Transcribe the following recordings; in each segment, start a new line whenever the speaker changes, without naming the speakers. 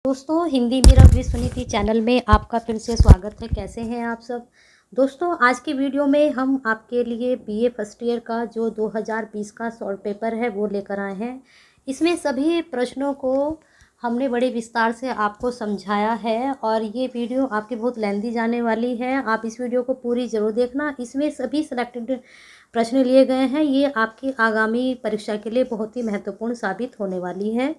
दोस्तों, हिंदी मेरा विश्वनीति चैनल में आपका फिर से स्वागत है। कैसे हैं आप सब दोस्तों? आज की वीडियो में हम आपके लिए बीए फर्स्ट ईयर का जो 2020 का शॉर्ट पेपर है वो लेकर आए हैं। इसमें सभी प्रश्नों को हमने बड़े विस्तार से आपको समझाया है और ये वीडियो आपकी बहुत लेंथी जाने वाली है। आप इस वीडियो को पूरी ज़रूर देखना। इसमें सभी सिलेक्टेड प्रश्न लिए गए हैं। ये आपकी आगामी परीक्षा के लिए बहुत ही महत्वपूर्ण साबित होने वाली है।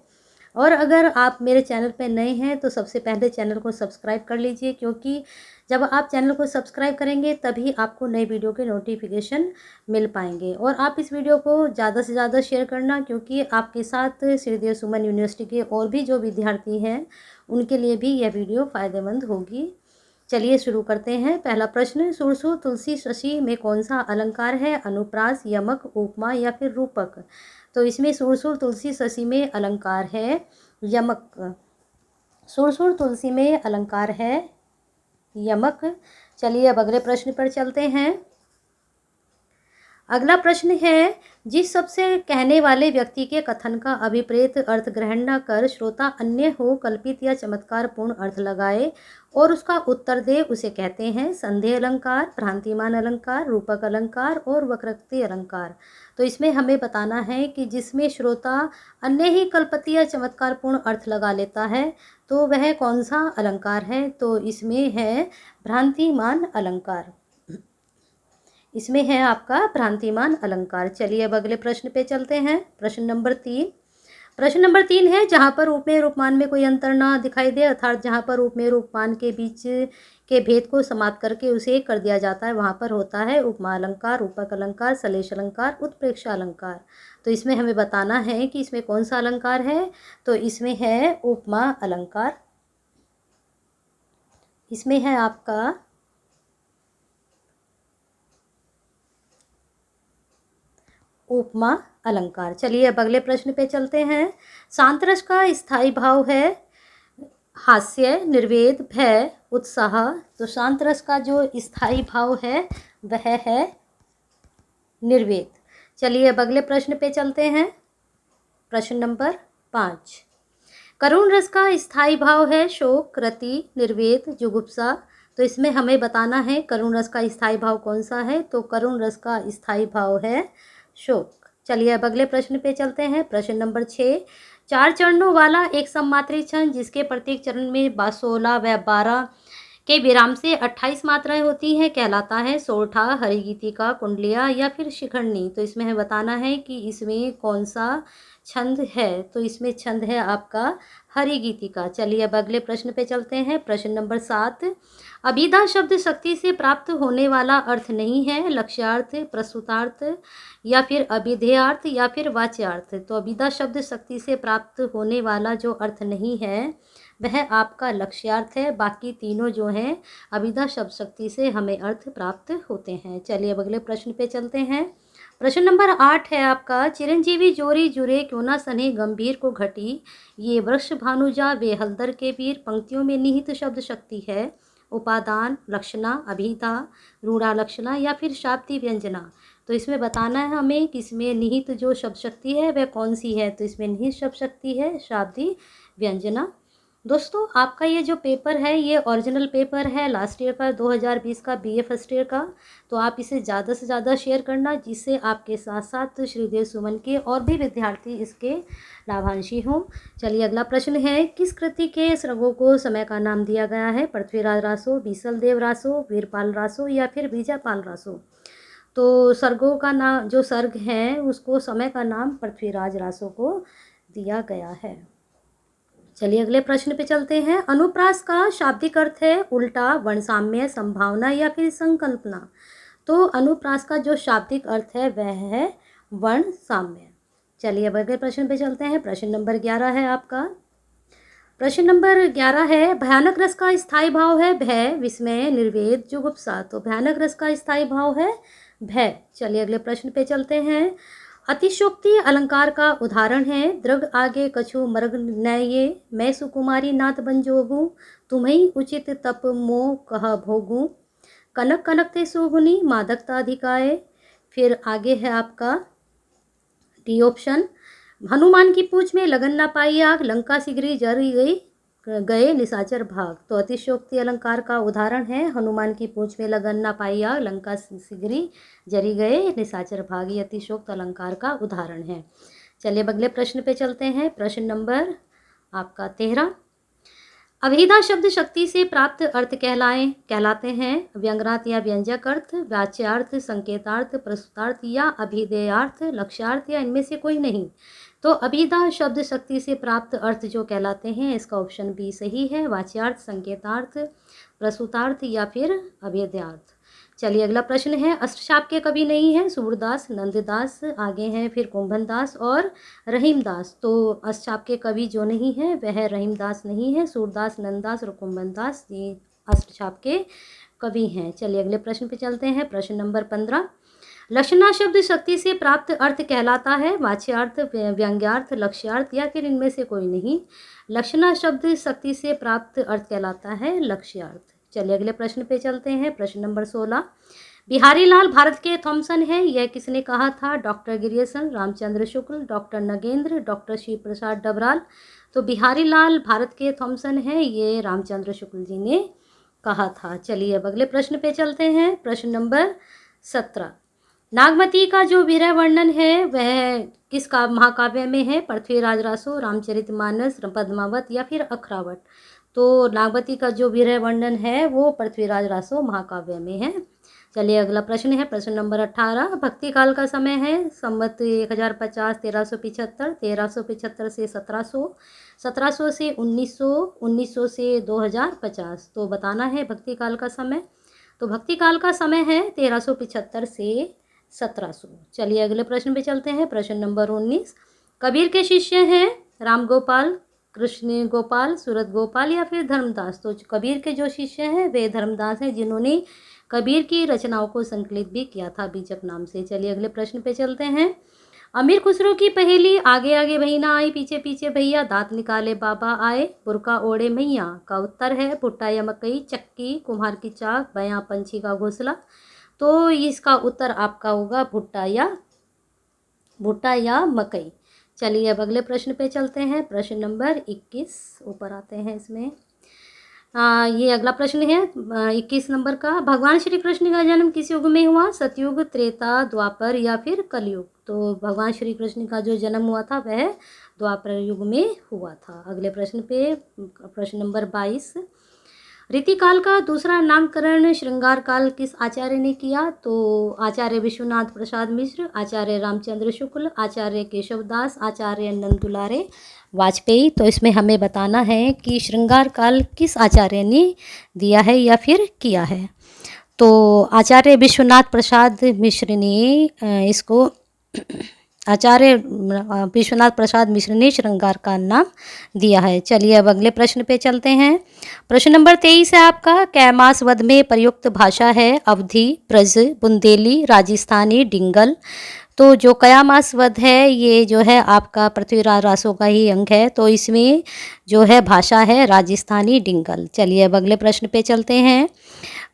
और अगर आप मेरे चैनल पर नए हैं तो सबसे पहले चैनल को सब्सक्राइब कर लीजिए, क्योंकि जब आप चैनल को सब्सक्राइब करेंगे तभी आपको नई वीडियो के नोटिफिकेशन मिल पाएंगे। और आप इस वीडियो को ज़्यादा से ज़्यादा शेयर करना, क्योंकि आपके साथ श्रीदेव सुमन यूनिवर्सिटी के और भी जो विद्यार्थी हैं उनके लिए भी यह वीडियो फ़ायदेमंद होगी। चलिए शुरू करते हैं। पहला प्रश्न, सुरसु तुलसी शशि में कौन सा अलंकार है? अनुप्रास, यमक, उपमा या फिर रूपक? तो इसमें सुरसुर तुलसी शशि में अलंकार है यमक। सुरसुर तुलसी में अलंकार है यमक। चलिए अब अगले प्रश्न पर चलते हैं। अगला प्रश्न है, जिस शब्द से कहने वाले व्यक्ति के कथन का अभिप्रेत अर्थ ग्रहण न कर श्रोता अन्य हो कल्पित या चमत्कार पूर्ण अर्थ लगाए और उसका उत्तर दे, उसे कहते हैं संदेह अलंकार, भ्रांतिमान अलंकार, रूपक अलंकार और वक्रोक्ति अलंकार। तो इसमें हमें बताना है कि जिसमें श्रोता अन्य ही कल्पित या चमत्कार पूर्ण अर्थ लगा लेता है तो वह कौन सा अलंकार है? तो इसमें है भ्रांतिमान अलंकार। इसमें है आपका भ्रांतिमान अलंकार। चलिए अब अगले प्रश्न पे चलते हैं। प्रश्न नंबर 3। प्रश्न नंबर 3 है, जहाँ पर उपमेय उपमान में कोई अंतर ना दिखाई दे, अर्थात जहाँ पर उपमेय उपमान के बीच के भेद को समाप्त करके उसे एक कर दिया जाता है, वहाँ पर होता है उपमा अलंकार, रूपक अलंकार, सलेश अलंकार, उत्प्रेक्षा अलंकार। तो इसमें हमें बताना है कि इसमें कौन सा अलंकार है। तो इसमें है उपमा अलंकार। इसमें है आपका उपमा अलंकार। चलिए अब अगले प्रश्न पे चलते हैं। शांत रस का स्थायी भाव है हास्य, निर्वेद, भय, उत्साह। तो शांत रस का जो स्थायी भाव है वह है निर्वेद। चलिए अब अगले प्रश्न पे चलते हैं। प्रश्न नंबर 5। करुण रस का स्थायी भाव है शोक, रति, निर्वेद, जुगुप्सा। तो इसमें हमें बताना है करुण रस का स्थायी भाव कौन सा है। तो करुण रस का स्थायी भाव है शोक। चलिए अब अगले प्रश्न पे चलते हैं। प्रश्न नंबर 6। 4 चरणों वाला एक सममात्री छंद जिसके प्रत्येक चरण में 16 व 12 के विराम से 28 मात्राएं होती हैं कहलाता है सोरठा, हरिगीतिका, कुंडलिया या फिर शिखंडी। तो इसमें हमें बताना है कि इसमें कौन सा छंद है। तो इसमें छंद है आपका हरिगीतिका। चलिए अब अगले प्रश्न पे चलते हैं। प्रश्न नंबर 7। अभिधा शब्द शक्ति से प्राप्त होने वाला अर्थ नहीं है, लक्ष्यार्थ, प्रस्तुतार्थ या फिर अभिधेयार्थ या फिर वाच्यार्थ। तो अभिधा शब्द शक्ति से प्राप्त होने वाला जो अर्थ नहीं है वह आपका लक्ष्यार्थ है। बाकी तीनों जो हैं अभिधा शब्द शक्ति से हमें अर्थ प्राप्त होते हैं। चलिए अब अगले प्रश्न पे चलते हैं। प्रश्न नंबर 8 है आपका, चिरंजीवी जोरी जुरे क्यों ना सने गंभीर को घटी, ये वृक्ष भानुजा वे हलदर के वीर पंक्तियों में निहित शब्द शक्ति है उपादान, लक्षणा, अभिधा, रूढ़ा लक्षणा या फिर शाब्दी व्यंजना। तो इसमें बताना है हमें कि इसमें निहित जो शब्द शक्ति है वह कौन सी है। तो इसमें निहित शब्द शक्ति है शाब्दी व्यंजना। दोस्तों, आपका ये जो पेपर है ये ओरिजिनल पेपर है लास्ट ईयर का 2020 का बीए फर्स्ट ईयर का। तो आप इसे ज़्यादा से ज़्यादा शेयर करना, जिससे आपके साथ साथ श्रीदेव सुमन के और भी विद्यार्थी इसके लाभांशी हों। चलिए अगला प्रश्न है, किस कृति के सर्गों को समय का नाम दिया गया है? पृथ्वीराज रासो, बीसल देव रासो, वीरपाल रासो या फिर बीजापाल रासो। तो सर्गों का नाम जो सर्ग हैं उसको समय का नाम पृथ्वीराज रासो को दिया गया है। चलिए अगले प्रश्न पे चलते हैं। अनुप्रास का शाब्दिक अर्थ है उल्टा, वर्णसाम्य, संभावना या फिर संकल्पना। तो अनुप्रास का जो शाब्दिक अर्थ है वह है वर्णसाम्य। चलिए अब अगले प्रश्न पे चलते हैं। प्रश्न नंबर 11 है आपका। प्रश्न नंबर 11 है, भयानक रस का स्थायी भाव है भय, विस्मय, निर्वेद, जुगुप्सा। तो भयानक रस का स्थायी भाव है भय। चलिए अगले प्रश्न पे चलते हैं। अतिशोक्ति अलंकार का उदाहरण है दृग आगे कछु मर्ग नये, मैं सुकुमारी नाथ बन जोगू, तुम्हें उचित तप मो कह भोगू, कनक कनक ते सुगुनी मादकता अधिकाए। फिर आगे है आपका डी ऑप्शन, हनुमान की पूंछ में लगन ना पाई आग, लंका शीघ्र जल गई गए निशाचर भाग। तो अतिशयोक्ति अलंकार का उदाहरण है हनुमान की पूंछ में लगन ना पाई आग, लंका शीघ्री जरी गए निशाचर भाग। ये अतिशयोक्त अलंकार का उदाहरण है। चलिए अब अगले प्रश्न पे चलते हैं। प्रश्न नंबर आपका 13। अभिधा शब्द शक्ति से प्राप्त अर्थ कहलाते हैं व्यंग्यार्थ या व्यंजक अर्थ, वाच्यार्थ, संकेतार्थ, प्रस्तुतार्थ या अभिधेयार्थ, लक्ष्यार्थ या इनमें से कोई नहीं। तो अभिधा शब्द शक्ति से प्राप्त अर्थ जो कहलाते हैं इसका ऑप्शन बी सही है, वाच्यार्थ, संकेतार्थ, प्रस्तुतार्थ या फिर अभिधेयार्थ। चलिए अगला प्रश्न है। अष्टचाप के कवि नहीं है सूरदास, नंददास, आगे हैं फिर कुंभनदास और रहीमदास। तो अष्टचाप के कवि जो नहीं है वह रहीमदास नहीं है, सूरदास, नंददास और कुंभनदास ये अष्टचाप के कवि हैं। चलिए अगले प्रश्न पे चलते हैं। प्रश्न नंबर 15। लक्षणा शब्द शक्ति से प्राप्त अर्थ कहलाता है वाच्यार्थ, व्यंग्यार्थ, लक्ष्यार्थ या फिर इनमें से कोई नहीं। लक्षणा शब्द शक्ति से प्राप्त अर्थ कहलाता है लक्ष्यार्थ। चलिए अगले प्रश्न पे चलते हैं। प्रश्न नंबर 16। बिहारी लाल भारत के थॉमसन है, यह किसने कहा था? Doctor गिरियसन, Ramchandra Shukla, doctor Nagendra, doctor Shiv प्रसाद डबराल। तो बिहारी लाल भारत के थॉमसन है, ये रामचंद्र शुक्ल जी ने कहा था। चलिए अब अगले प्रश्न पे चलते हैं। प्रश्न नंबर 17। नागमती का जो विरह वर्णन है वह किस महाकाव्य में है? पृथ्वीराज रासो, रामचरितमानस, पद्मावत या फिर अखरावत। तो नागमती का जो विरह वर्णन है वो पृथ्वीराज रासो महाकाव्य में है। चलिए अगला प्रश्न है। प्रश्न नंबर 18। भक्ति काल का समय है संवत 1050, 1375, 1375 से 1700, 1700 से 1900, 1900 से 2050। तो बताना है भक्ति काल का समय। तो भक्ति काल का समय है 1375 से 1700। चलिए अगले प्रश्न पे चलते हैं। प्रश्न नंबर 19। कबीर के शिष्य हैं राम गोपाल, कृष्ण गोपाल, सूरत गोपाल या फिर धर्मदास। तो कबीर के जो शिष्य हैं वे धर्मदास हैं जिन्होंने कबीर की रचनाओं को संकलित भी किया था बीजक नाम से। चलिए अगले प्रश्न पे चलते हैं। अमीर खुसरो की पहेली आगे आगे बहिना आई, पीछे पीछे भैया, दांत निकाले बाबा आए, बुरका ओढ़े मैया का उत्तर है भुट्टा या मकई, चक्की, कुम्हार की चाक, बयां पंछी का घोंसला। तो इसका उत्तर आपका होगा भुट्टा या मकई। चलिए अब अगले प्रश्न पे चलते हैं। प्रश्न नंबर 21 ऊपर आते हैं इसमें। ये अगला प्रश्न है 21 नंबर का। भगवान श्री कृष्ण का जन्म किस युग में हुआ? सतयुग, त्रेता, द्वापर या फिर कलयुग। तो भगवान श्री कृष्ण का जो जन्म हुआ था वह द्वापर युग में हुआ था। अगले प्रश्न पे प्रश्न नंबर 22। रीतिकाल का दूसरा नामकरण श्रृंगार काल किस आचार्य ने किया? तो आचार्य विश्वनाथ प्रसाद मिश्र, आचार्य रामचंद्र शुक्ल, आचार्य केशवदास, आचार्य नंदुलारे वाजपेयी। तो इसमें हमें बताना है कि श्रृंगार काल किस आचार्य ने दिया है या फिर किया है। तो आचार्य विश्वनाथ प्रसाद मिश्र ने इसको आचार्य विश्वनाथ प्रसाद मिश्र ने श्रृंगार का नाम दिया है। चलिए अब अगले प्रश्न पे चलते हैं। प्रश्न नंबर 23 है आपका। कैमास वध में प्रयुक्त भाषा है अवधी, ब्रज, बुंदेली, राजस्थानी, डिंगल। तो जो कयामास वध है ये जो है आपका पृथ्वीराज रासो का ही अंग है। तो इसमें जो है भाषा है राजस्थानी, डिंगल। चलिए अब अगले प्रश्न पे चलते हैं।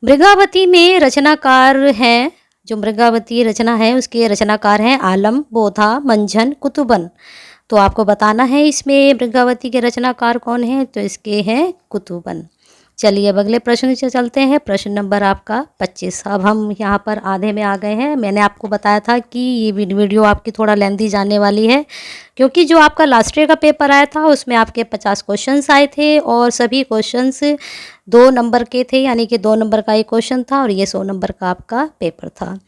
मृगावती में रचनाकार हैं, जो मृगावती रचना है उसके रचनाकार हैं आलम, बोधा, मंझन, कुतुबन। तो आपको बताना है इसमें मृगावती के रचनाकार कौन हैं? तो इसके हैं कुतुबन। चलिए अब अगले प्रश्न से चलते हैं। प्रश्न नंबर आपका 25। अब हम यहाँ पर आधे में आ गए हैं। मैंने आपको बताया था कि ये वीडियो आपकी थोड़ा लेंथी जाने वाली है क्योंकि जो आपका लास्ट ईयर का पेपर आया था उसमें आपके 50 क्वेश्चंस आए थे और सभी क्वेश्चंस 2 नंबर के थे, यानी कि 2 नंबर का एक क्वेश्चन था और ये 100 नंबर का आपका पेपर था।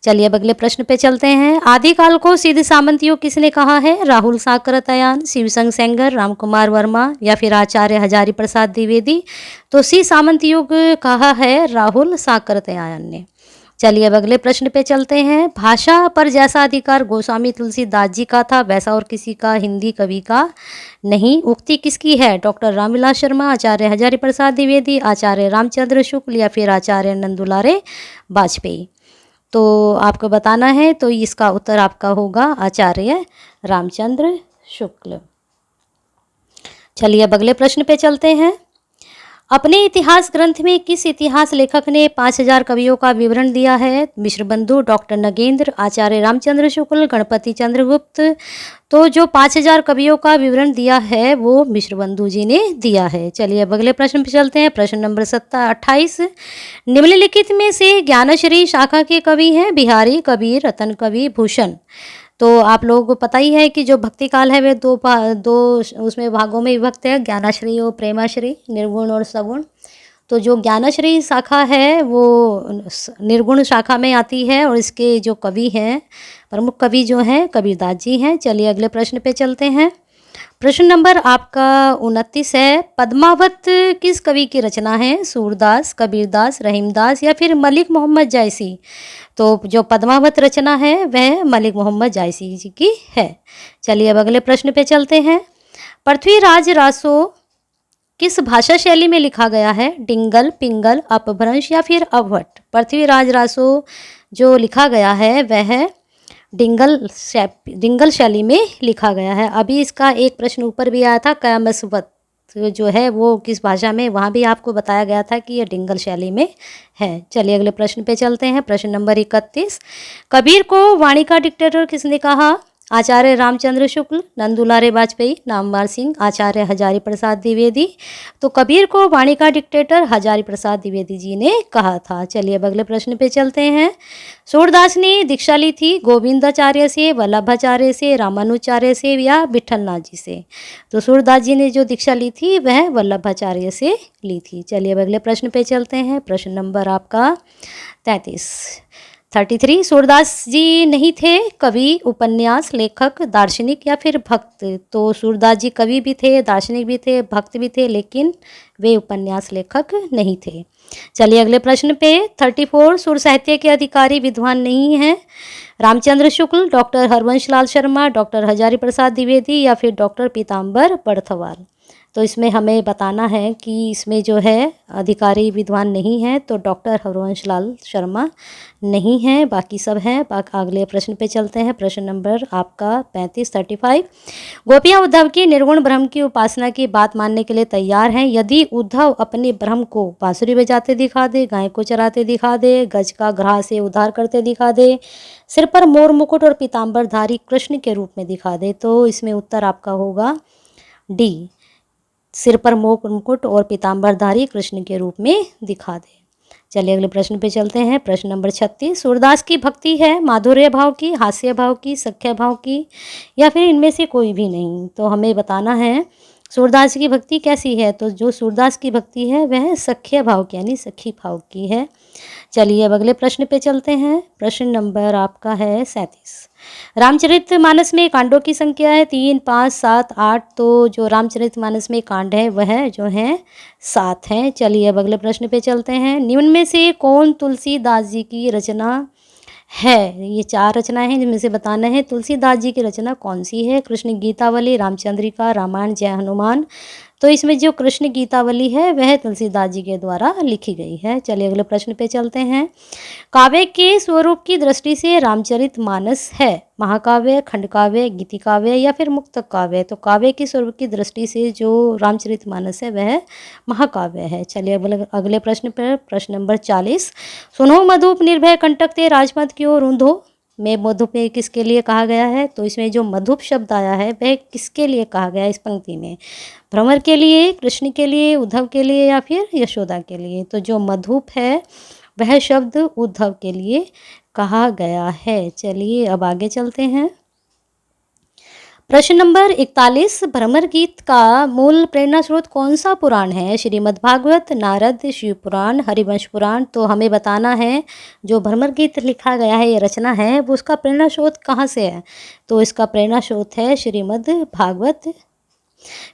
चलिए अब अगले प्रश्न पे चलते हैं। आदिकाल को सिद्ध सामंत युग किसने कहा है? राहुल साकरतयान, शिवसंग सेंगर, रामकुमार वर्मा या फिर आचार्य हजारी प्रसाद द्विवेदी। तो सी सामंत युग कहा है राहुल साकरतयान ने। चलिए अब अगले प्रश्न पे चलते हैं। भाषा पर जैसा अधिकार गोस्वामी तुलसीदास जी का था वैसा और किसी का हिंदी कवि का नहीं। उक्ति किसकी है? डॉक्टर रामविलास शर्मा, आचार्य हजारी प्रसाद द्विवेदी, आचार्य रामचंद्र शुक्ल या फिर आचार्य नंदुलारे वाजपेयी। तो आपको बताना है, तो इसका उत्तर आपका होगा आचार्य रामचंद्र शुक्ल। चलिए अब अगले प्रश्न पे चलते हैं। अपने इतिहास ग्रंथ में किस इतिहास लेखक ने 5000 कवियों का विवरण दिया है? मिश्रबंधु, डॉक्टर नगेंद्र, आचार्य रामचंद्र शुक्ल, गणपति चंद्रगुप्त। तो जो 5000 कवियों का विवरण दिया है वो मिश्रबंधु जी ने दिया है। चलिए अब अगले प्रश्न पे चलते हैं। प्रश्न नंबर 28, निम्नलिखित में से ज्ञानश्री शाखा के कवि हैं बिहारी, कबीर, रतन कवि, भूषण। तो आप लोगों को पता ही है कि जो भक्ति काल है वे दो उसमें भागों में विभक्त है, ज्ञानाश्री और प्रेमाश्री, निर्गुण और सगुण। तो जो ज्ञानाश्री शाखा है वो निर्गुण शाखा में आती है और इसके जो कवि हैं, प्रमुख कवि जो हैं कबीरदास जी हैं। चलिए अगले प्रश्न पे चलते हैं। प्रश्न नंबर आपका 29 है, पद्मावत किस कवि की रचना है? सूरदास, कबीरदास, रहीमदास या फिर मलिक मोहम्मद जायसी। तो जो पद्मावत रचना है वह मलिक मोहम्मद जायसी जी की है। चलिए अब अगले प्रश्न पे चलते हैं। पृथ्वीराज रासो किस भाषा शैली में लिखा गया है? डिंगल, पिंगल, अपभ्रंश या फिर अवहट। पृथ्वीराज रासो जो लिखा गया है वह डिंगल शैली में लिखा गया है। अभी इसका एक प्रश्न ऊपर भी आया था, कयामसवत जो है वो किस भाषा में, वहाँ भी आपको बताया गया था कि ये डिंगल शैली में है। चलिए अगले प्रश्न पे चलते हैं। प्रश्न नंबर 31, कबीर को वाणी का डिक्टेटर किसने कहा? आचार्य रामचंद्र शुक्ल, नंदुलारे वाजपेयी, नामवर सिंह, आचार्य हजारी प्रसाद द्विवेदी। तो कबीर को वाणी का डिक्टेटर हजारी प्रसाद द्विवेदी जी ने कहा था। चलिए अब अगले प्रश्न पे चलते हैं। सूरदास ने दीक्षा ली थी गोविंदाचार्य से, वल्लभाचार्य से, रामानुचार्य से या विठलनाथ जी से। तो सूरदास जी ने जो दीक्षा ली थी वह वल्लभाचार्य से ली थी। चलिए अब अगले प्रश्न पे चलते हैं। प्रश्न नंबर आपका 33, सूरदास जी नहीं थे कवि, उपन्यास लेखक, दार्शनिक या फिर भक्त। तो सूरदास जी कवि भी थे, दार्शनिक भी थे, भक्त भी थे, लेकिन वे उपन्यास लेखक नहीं थे। चलिए अगले प्रश्न पे 34, सुर साहित्य के अधिकारी विद्वान नहीं हैं? रामचंद्र शुक्ल, डॉक्टर हरवंश लाल शर्मा, डॉक्टर हजारी प्रसाद द्विवेदी या फिर डॉक्टर पीताम्बर बड़थवाल। तो इसमें हमें बताना है कि इसमें जो है अधिकारी विद्वान नहीं है, तो डॉक्टर हरवंश लाल शर्मा नहीं है, बाकी सब हैं। अगले प्रश्न पे चलते हैं। प्रश्न नंबर आपका 35 गोपियाँ उद्धव की निर्गुण ब्रह्म की उपासना की बात मानने के लिए तैयार हैं यदि उद्धव अपने ब्रह्म को बांसुरी बजाते दिखा दे, गाय को चराते दिखा दे, गज का घड़ा से उद्धार करते दिखा दे, सिर पर मोर मुकुट और पीताम्बरधारी कृष्ण के रूप में दिखा दे। तो इसमें उत्तर आपका होगा डी, सिर पर मोर मुकुट और पीताम्बरधारी कृष्ण के रूप में दिखा दे। चलिए अगले प्रश्न पे चलते हैं। प्रश्न नंबर 36, सूरदास की भक्ति है माधुर्य भाव की, हास्य भाव की, सख्य भाव की या फिर इनमें से कोई भी नहीं। तो हमें बताना है सूरदास की भक्ति कैसी है। तो जो सूरदास की भक्ति है वह सख्य भाव की यानी सखी भाव की है। चलिए अब अगले प्रश्न पे चलते हैं। प्रश्न नंबर आपका है 37, रामचरितमानस में कांडों की संख्या है 3, 5, 7, 8। तो जो रामचरितमानस में कांड है वह जो है 7 हैं। चलिए अब अगले प्रश्न पे चलते हैं। निम्न में से कौन तुलसीदास जी की रचना है? ये 4 रचनाएं हैं जिनमें से बताना है तुलसीदास जी की रचना कौन सी है। कृष्ण गीतावली, रामचंद्रिका, रामायण, जय हनुमान। तो इसमें जो कृष्ण गीतावली है वह तुलसीदास जी के द्वारा लिखी गई है। चलिए अगले प्रश्न पे चलते हैं। काव्य के स्वरूप की दृष्टि से रामचरितमानस है महाकाव्य, खंडकाव्य, गीतिकाव्य या फिर मुक्तक काव्य। तो काव्य के स्वरूप की दृष्टि से जो रामचरितमानस है वह महाकाव्य है। चलिए अगले प्रश्न पर, प्रश्न नंबर 40, सुनो मधुप निर्भय कंटक ते राजपथ की ओर रूंधो में मधुप में किसके लिए कहा गया है? तो इसमें जो मधुप शब्द आया है वह किसके लिए कहा गया है इस पंक्ति में? भ्रमर के लिए, कृष्ण के लिए, उद्धव के लिए या फिर यशोदा के लिए। तो जो मधुप है वह शब्द उद्धव के लिए कहा गया है। चलिए अब आगे चलते हैं। प्रश्न नंबर 41, भ्रमर गीत का मूल प्रेरणा स्रोत कौन सा पुराण है? श्रीमद् भागवत, नारद, शिव पुराण, हरिवंश पुराण। तो हमें बताना है जो भ्रमर गीत लिखा गया है, ये रचना है, वो उसका प्रेरणा स्रोत कहाँ से है? तो इसका प्रेरणा स्रोत है श्रीमद् भागवत।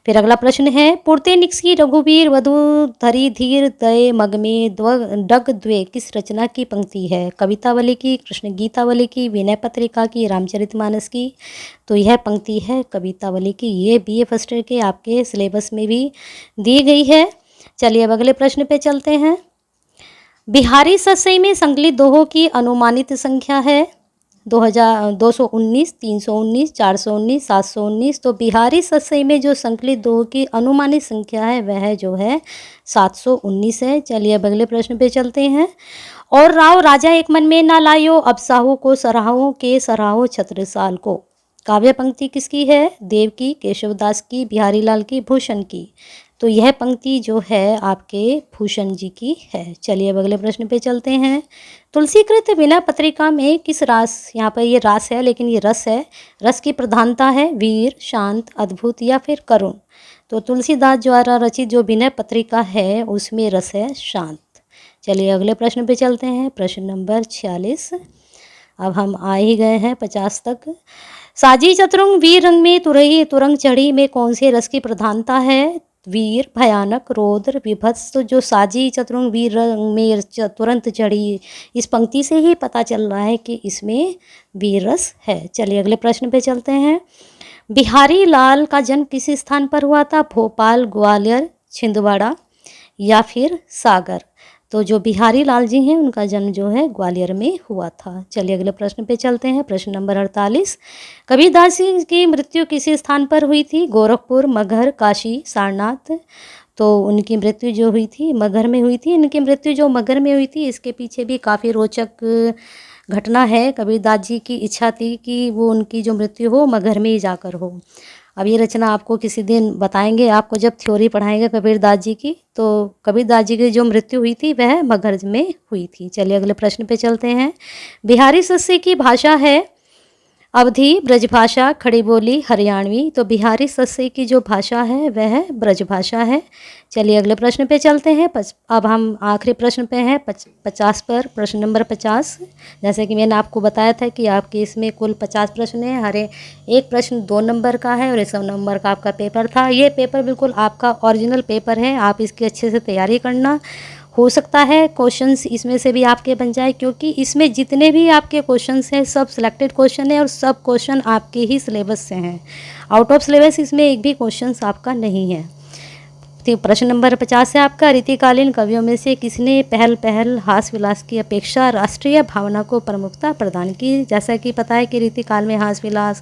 फिर अगला प्रश्न है, पुरते निक्सी रघुवीर वधु धरी धीर दय मग में डग द्वे किस रचना की पंक्ति है? कवितावली की, कृष्ण गीतावली की, विनय पत्रिका की, रामचरितमानस की। तो यह पंक्ति है कवितावली की। ये BA फर्स्ट ईयर के आपके सिलेबस में भी दी गई है। चलिए अब अगले प्रश्न पे चलते हैं। बिहारी सतसई में संकलित दोहों की अनुमानित संख्या है? 219, 319, 419, 719। तो बिहारी सतसई में जो संकलित दोहों की अनुमानित संख्या है वह जो है 719 है। चलिए अब अगले प्रश्न पे चलते हैं। और राव राजा एक मन में ना लायो, अब साहू को सराहो के सराहो छत्रसाल को। काव्य पंक्ति किसकी है? देव की, केशवदास की, बिहारी लाल की, भूषण की। तो यह पंक्ति जो है आपके भूषण जी की है। चलिए अब अगले प्रश्न पे चलते हैं। तुलसीकृत विनय पत्रिका में किस रास, यहाँ पर ये रास है लेकिन ये रस है, रस की प्रधानता है? वीर, शांत, अद्भुत या फिर करुण। तो तुलसीदास द्वारा रचित जो विनय पत्रिका है उसमें रस है शांत। चलिए अगले प्रश्न पे चलते हैं, प्रश्न नंबर 46। अब हम आ ही गए हैं 50 तक। साजी चतुरंग वीर रंग में तुरही तुरंग चढ़ी में कौन से रस की प्रधानता है? वीर, भयानक, रौद्र, विभत्स। तो जो साजी चतुरंग वीर रंग में तुरंत चढ़ी, इस पंक्ति से ही पता चल रहा है कि इसमें वीर रस है। चलिए अगले प्रश्न पे चलते हैं। बिहारी लाल का जन्म किस स्थान पर हुआ था? भोपाल, ग्वालियर, छिंदवाड़ा या फिर सागर। तो जो बिहारी लाल जी हैं उनका जन्म जो है ग्वालियर में हुआ था। चलिए अगले प्रश्न पे चलते हैं, प्रश्न नंबर 48। कबीरदास जी की मृत्यु किस स्थान पर हुई थी? गोरखपुर, मगहर, काशी, सारनाथ। तो उनकी मृत्यु जो हुई थी मगहर में हुई थी। इनकी मृत्यु जो मगहर में हुई थी इसके पीछे भी काफ़ी रोचक घटना है। कबीरदास जी की इच्छा थी कि वो उनकी जो मृत्यु हो मगहर में ही जाकर हो। अब ये रचना आपको किसी दिन बताएंगे, आपको जब थ्योरी पढ़ाएंगे कबीरदास जी की, तो कबीरदास जी की जो मृत्यु हुई थी वह मगहर में हुई थी। चलिए अगले प्रश्न पे चलते हैं। बिहारी सस्सी की भाषा है अवधी, ब्रजभाषा, खड़ी बोली, हरियाणवी। तो बिहारी सस्सी की जो भाषा है वह ब्रजभाषा है। चलिए अगले प्रश्न पे चलते हैं। अब हम आखिरी प्रश्न पे हैं 50 पर, प्रश्न नंबर 50। जैसे कि मैंने आपको बताया था कि आपके इसमें कुल 50 प्रश्न हैं, हर एक प्रश्न 2 नंबर का है और 100 नंबर का आपका पेपर था। ये पेपर बिल्कुल आपका ओरिजिनल पेपर है, आप इसकी अच्छे से तैयारी करना। हो सकता है क्वेश्चंस इसमें से भी आपके बन जाए, क्योंकि इसमें जितने भी आपके क्वेश्चंस हैं सब सिलेक्टेड क्वेश्चन है और सब क्वेश्चन आपके ही सिलेबस से हैं। आउट ऑफ सिलेबस इसमें एक भी क्वेश्चंस आपका नहीं है। तो प्रश्न नंबर 50 है आपका, रीतिकालीन कवियों में से किसने पहल हास विलास की अपेक्षा राष्ट्रीय भावना को प्रमुखता प्रदान की? जैसा कि पता है कि रीतिकाल में हास विलास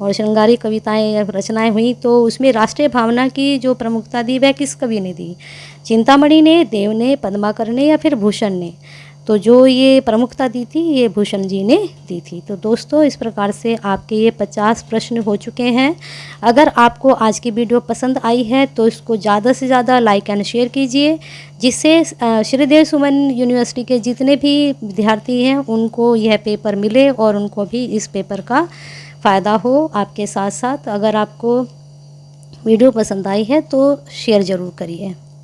और श्रृंगारी कविताएं रचनाएं हुई, तो उसमें राष्ट्रीय भावना की जो प्रमुखता दी वह किस कवि ने दी? चिंतामणि ने, देव ने, पद्माकर ने या फिर भूषण ने? तो जो ये प्रमुखता दी थी ये भूषण जी ने दी थी। तो दोस्तों इस प्रकार से आपके ये 50 प्रश्न हो चुके हैं। अगर आपको आज की वीडियो पसंद आई है तो इसको ज़्यादा से ज़्यादा लाइक एंड शेयर कीजिए, जिससे श्रीदेव सुमन यूनिवर्सिटी के जितने भी विद्यार्थी हैं उनको यह पेपर मिले और उनको भी इस पेपर का फ़ायदा हो। आपके साथ साथ अगर आपको वीडियो पसंद आई है तो शेयर ज़रूर करिए।